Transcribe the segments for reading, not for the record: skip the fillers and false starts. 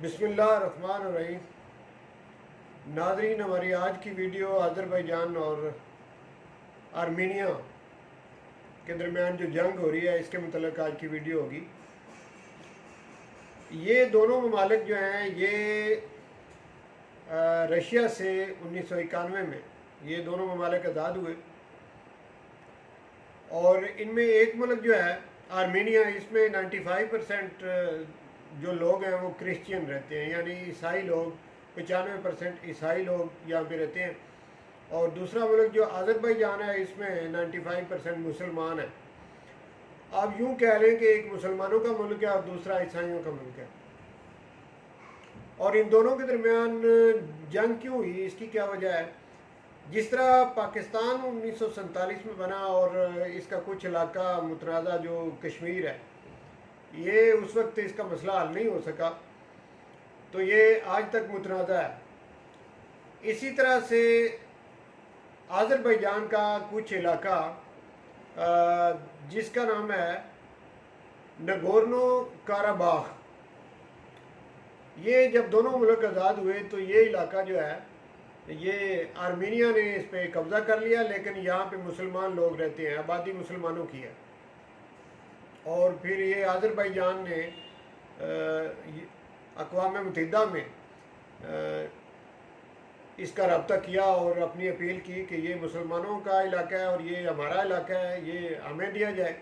بسم اللہ الرحمن الرحیم۔ ناظرین، ہماری آج کی ویڈیو آذربائیجان اور آرمینیا کے درمیان جو جنگ ہو رہی ہے اس کے متعلق آج کی ویڈیو ہوگی۔ یہ دونوں ممالک جو ہیں یہ رشیا سے 1991 میں یہ دونوں ممالک آزاد ہوئے، اور ان میں ایک ملک جو ہے آرمینیا، اس میں 95% جو لوگ ہیں وہ کرسچین رہتے ہیں، یعنی عیسائی لوگ، 95% عیسائی لوگ یہاں پہ رہتے ہیں، اور دوسرا ملک جو آذربائیجان ہے اس میں 95% مسلمان ہیں۔ آپ یوں کہہ لیں کہ ایک مسلمانوں کا ملک ہے اور دوسرا عیسائیوں کا ملک ہے، اور ان دونوں کے درمیان جنگ کیوں ہوئی، اس کی کیا وجہ ہے؟ جس طرح پاکستان 1947 میں بنا اور اس کا کچھ علاقہ متنازع جو کشمیر ہے، یہ اس وقت اس کا مسئلہ حل نہیں ہو سکا، تو یہ آج تک متنازع ہے۔ اسی طرح سے آذربائیجان کا کچھ علاقہ جس کا نام ہے نگورنو کاراباخ، یہ جب دونوں ملک آزاد ہوئے تو یہ علاقہ جو ہے یہ آرمینیا نے اس پہ قبضہ کر لیا، لیکن یہاں پہ مسلمان لوگ رہتے ہیں، آبادی مسلمانوں کی ہے، اور پھر یہ آذربائیجان نے اقوام متحدہ میں اس کا رابطہ کیا اور اپنی اپیل کی کہ یہ مسلمانوں کا علاقہ ہے اور یہ ہمارا علاقہ ہے، یہ ہمیں دیا جائے۔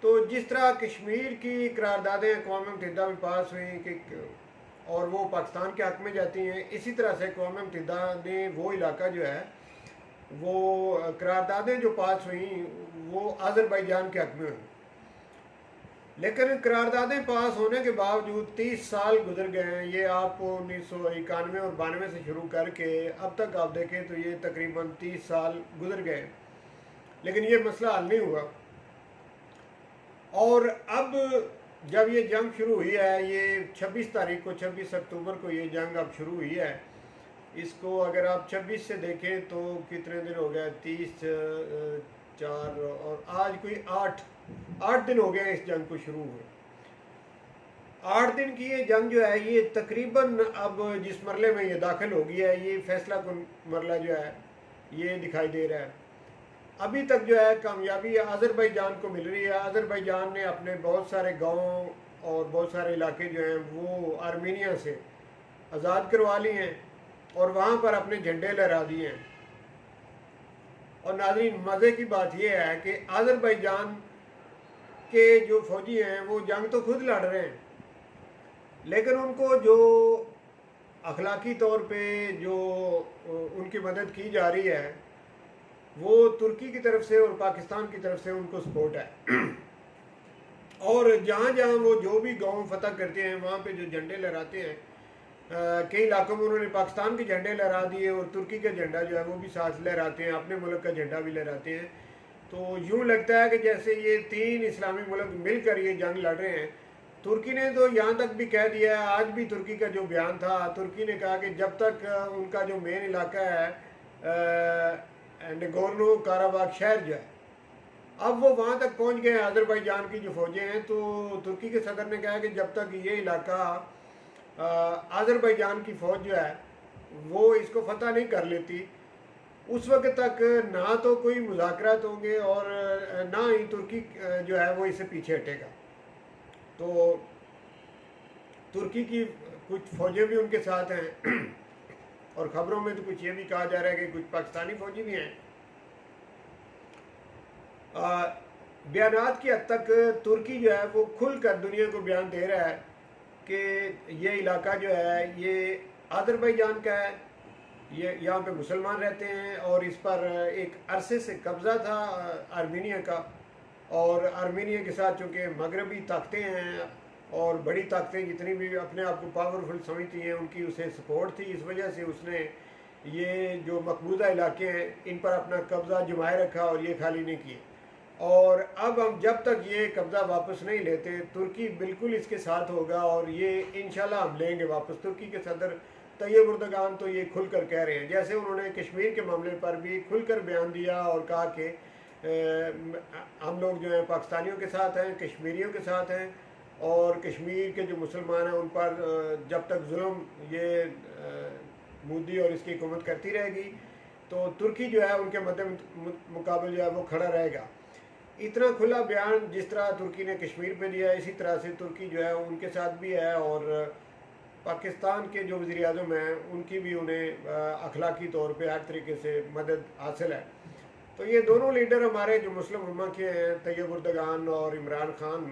تو جس طرح کشمیر کی قراردادیں اقوام متحدہ میں پاس ہوئیں کہ اور وہ پاکستان کے حق میں جاتی ہیں، اسی طرح سے اقوام متحدہ نے وہ علاقہ جو ہے وہ قراردادیں جو پاس ہوئیں وہ آذربائیجان کے حق میں ہوئیں، لیکن قراردادیں پاس ہونے کے باوجود 30 سال گزر گئے ہیں۔ یہ آپ 1991 اور 92 سے شروع کر کے اب تک آپ دیکھیں تو یہ تقریباً 30 سال گزر گئے، لیکن یہ مسئلہ حل نہیں ہوا۔ اور اب جب یہ جنگ شروع ہوئی ہے، یہ 26 تاریخ کو 26 اکتوبر کو یہ جنگ اب شروع ہوئی ہے، اس کو اگر آپ 26 سے دیکھیں تو کتنے دن ہو گئے، 30 4 اور آج کوئی 8 دن ہو گئے ہیں اس جنگ کو شروع ہوئے۔ 8 دن کی یہ جنگ جو ہے یہ تقریباً اب جس مرحلے میں یہ داخل ہو گیا ہے، یہ فیصلہ کن مرحلہ جو ہے یہ دکھائی دے رہا ہے۔ ابھی تک جو ہے کامیابی آذربائیجان کو مل رہی ہے۔ آذربائیجان نے اپنے بہت سارے گاؤں اور بہت سارے علاقے جو ہیں وہ آرمینیا سے آزاد کروا لی ہیں اور وہاں پر اپنے جھنڈے لہرا دیے ہیں۔ اور ناظرین، مزے کی بات یہ ہے کہ آذربائیجان کے جو فوجی ہیں وہ جنگ تو خود لڑ رہے ہیں، لیکن ان کو جو اخلاقی طور پہ جو ان کی مدد کی جا رہی ہے وہ ترکی کی طرف سے اور پاکستان کی طرف سے ان کو سپورٹ ہے، اور جہاں جہاں وہ جو بھی گاؤں فتح کرتے ہیں وہاں پہ جو جھنڈے لہراتے ہیں، کئی علاقوں میں انہوں نے پاکستان کے جھنڈے لہرا دیے اور ترکی کا جھنڈا جو ہے وہ بھی ساتھ لہراتے ہیں، اپنے ملک کا جھنڈا بھی لہراتے ہیں۔ تو یوں لگتا ہے کہ جیسے یہ 3 اسلامی ملک مل کر یہ جنگ لڑ رہے ہیں۔ ترکی نے تو یہاں تک بھی کہہ دیا ہے، آج بھی ترکی کا جو بیان تھا، ترکی نے کہا کہ جب تک ان کا جو مین علاقہ ہے نگورنو کاراباخ شہر جو ہے، اب وہ وہاں تک پہنچ گئے ہیں آذربائیجان کی جو فوجیں ہیں، تو ترکی کے صدر نے کہا کہ جب تک یہ علاقہ آذربائیجان کی فوج جو ہے وہ اس کو فتح نہیں کر لیتی، اس وقت تک نہ تو کوئی مذاکرات ہوں گے اور نہ ہی ترکی جو ہے وہ اس سے پیچھے ہٹے گا۔ تو ترکی کی کچھ فوجیں بھی ان کے ساتھ ہیں، اور خبروں میں تو کچھ یہ بھی کہا جا رہا ہے کہ کچھ پاکستانی فوجی بھی ہیں۔ بیانات کی حد تک ترکی جو ہے وہ کھل کر دنیا کو بیان دے رہا ہے کہ یہ علاقہ جو ہے یہ آذربائیجان کا ہے، یہ یہاں پہ مسلمان رہتے ہیں، اور اس پر ایک عرصے سے قبضہ تھا آرمینیا کا، اور آرمینیا کے ساتھ چونکہ مغربی طاقتیں ہیں اور بڑی طاقتیں جتنی بھی اپنے آپ کو پاورفل سمجھتی ہیں ان کی اسے سپورٹ تھی، اس وجہ سے اس نے یہ جو مقبوضہ علاقے ہیں ان پر اپنا قبضہ جمائے رکھا اور یہ خالی نہیں کیے۔ اور اب ہم جب تک یہ قبضہ واپس نہیں لیتے، ترکی بالکل اس کے ساتھ ہوگا اور یہ انشاءاللہ ہم لیں گے واپس۔ ترکی کے صدر طیب اردگان تو یہ کھل کر کہہ رہے ہیں، جیسے انہوں نے کشمیر کے معاملے پر بھی کھل کر بیان دیا اور کہا کہ ہم لوگ جو ہیں پاکستانیوں کے ساتھ ہیں، کشمیریوں کے ساتھ ہیں، اور کشمیر کے جو مسلمان ہیں ان پر جب تک ظلم یہ مودی اور اس کی حکومت کرتی رہے گی تو ترکی جو ہے ان کے مقابل جو ہے وہ کھڑا رہے گا۔ اتنا کھلا بیان جس طرح ترکی نے کشمیر پہ دیا ہے، اسی طرح سے ترکی جو ہے ان کے ساتھ بھی ہے، اور پاکستان کے جو وزیر اعظم ہیں ان کی بھی انہیں اخلاقی طور پہ ہر طریقے سے مدد حاصل ہے۔ تو یہ دونوں لیڈر ہمارے جو مسلم امہ کے ہیں، طیب اردگان اور عمران خان،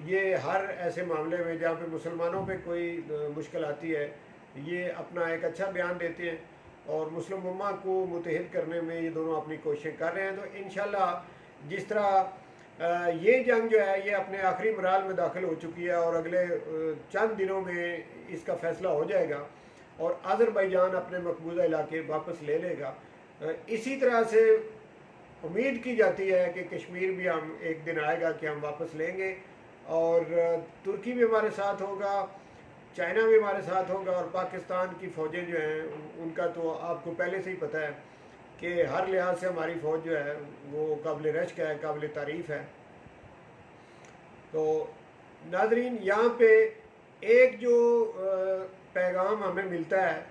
یہ ہر ایسے معاملے میں جہاں پہ مسلمانوں پہ کوئی مشکل آتی ہے یہ اپنا ایک اچھا بیان دیتے ہیں، اور مسلم امہ کو متحد کرنے میں یہ دونوں اپنی کوششیں کر رہے ہیں۔ تو انشاءاللہ جس طرح یہ جنگ جو ہے یہ اپنے آخری مراحل میں داخل ہو چکی ہے، اور اگلے چند دنوں میں اس کا فیصلہ ہو جائے گا اور آذربائیجان اپنے مقبوضہ علاقے واپس لے لے گا۔ اسی طرح سے امید کی جاتی ہے کہ کشمیر بھی ہم ایک دن آئے گا کہ ہم واپس لیں گے، اور ترکی بھی ہمارے ساتھ ہوگا، چائنا بھی ہمارے ساتھ ہوگا، اور پاکستان کی فوجیں جو ہیں ان کا تو آپ کو پہلے سے ہی پتہ ہے کہ ہر لحاظ سے ہماری فوج جو ہے وہ قابل رشک ہے، قابل تعریف ہے۔ تو ناظرین، یہاں پہ ایک جو پیغام ہمیں ملتا ہے،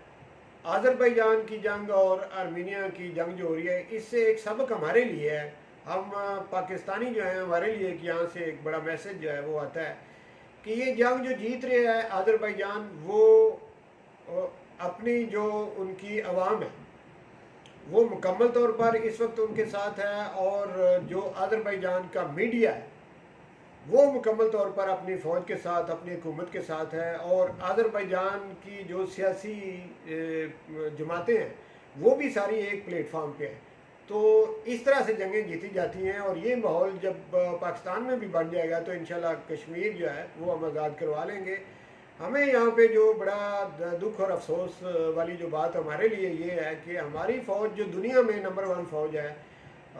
آذربائیجان کی جنگ اور آرمینیا کی جنگ جو ہو رہی ہے، اس سے ایک سبق ہمارے لیے ہے، ہم پاکستانی جو ہیں ہمارے لیے ایک یہاں سے ایک بڑا میسج جو ہے وہ آتا ہے کہ یہ جنگ جو جیت رہے ہے آذربائیجان، وہ اپنی جو ان کی عوام ہے وہ مکمل طور پر اس وقت ان کے ساتھ ہے، اور جو آذربائیجان کا میڈیا ہے وہ مکمل طور پر اپنی فوج کے ساتھ، اپنی حکومت کے ساتھ ہے، اور آذربائیجان کی جو سیاسی جماعتیں ہیں وہ بھی ساری ایک پلیٹ فارم پہ ہیں۔ تو اس طرح سے جنگیں جیتی جاتی ہیں، اور یہ ماحول جب پاکستان میں بھی بن جائے گا تو انشاءاللہ کشمیر جو ہے وہ ہم آزاد کروا لیں گے۔ ہمیں یہاں پہ جو بڑا دکھ اور افسوس والی جو بات ہمارے لیے یہ ہے کہ ہماری فوج جو دنیا میں نمبر 1 فوج ہے،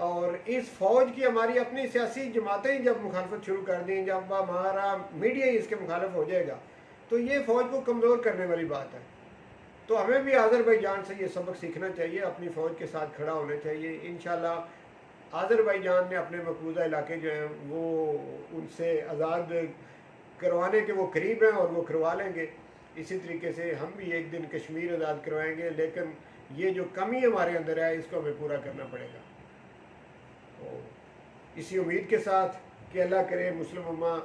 اور اس فوج کی ہماری اپنی سیاسی جماعتیں جب مخالفت شروع کر دیں، جب ہمارا میڈیا ہی اس کے مخالف ہو جائے گا تو یہ فوج کو کمزور کرنے والی بات ہے۔ تو ہمیں بھی آذربائیجان سے یہ سبق سیکھنا چاہیے، اپنی فوج کے ساتھ کھڑا ہونا چاہیے۔ انشاءاللہ آذربائیجان نے اپنے مقبوضہ علاقے جو ہیں وہ ان سے آزاد کروانے کے وہ قریب ہیں، اور وہ کروا لیں گے۔ اسی طریقے سے ہم بھی ایک دن کشمیر آزاد کروائیں گے، لیکن یہ جو کمی ہمارے اندر ہے اس کو ہمیں پورا کرنا پڑے گا۔ تو اسی امید کے ساتھ کہ اللہ کرے مسلم امہ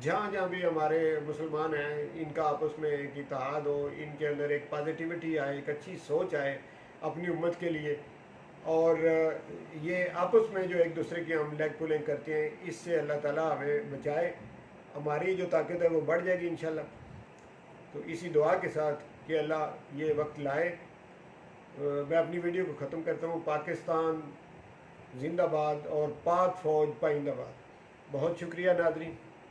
جہاں جہاں بھی ہمارے مسلمان ہیں ان کا آپس میں ایک اتحاد ہو، ان کے اندر ایک پازیٹیوٹی آئے، ایک اچھی سوچ آئے اپنی امت کے لیے، اور یہ آپس میں جو ایک دوسرے کی ہم لیگ پولنگ کرتے ہیں اس سے اللہ تعالیٰ ہمیں بچائے، ہماری جو طاقت ہے وہ بڑھ جائے گی انشاءاللہ۔ تو اسی دعا کے ساتھ کہ اللہ یہ وقت لائے میں اپنی ویڈیو کو ختم کرتا ہوں۔ پاکستان زندہ باد اور پاک فوج پائندہ باد۔ بہت شکریہ ناظرین۔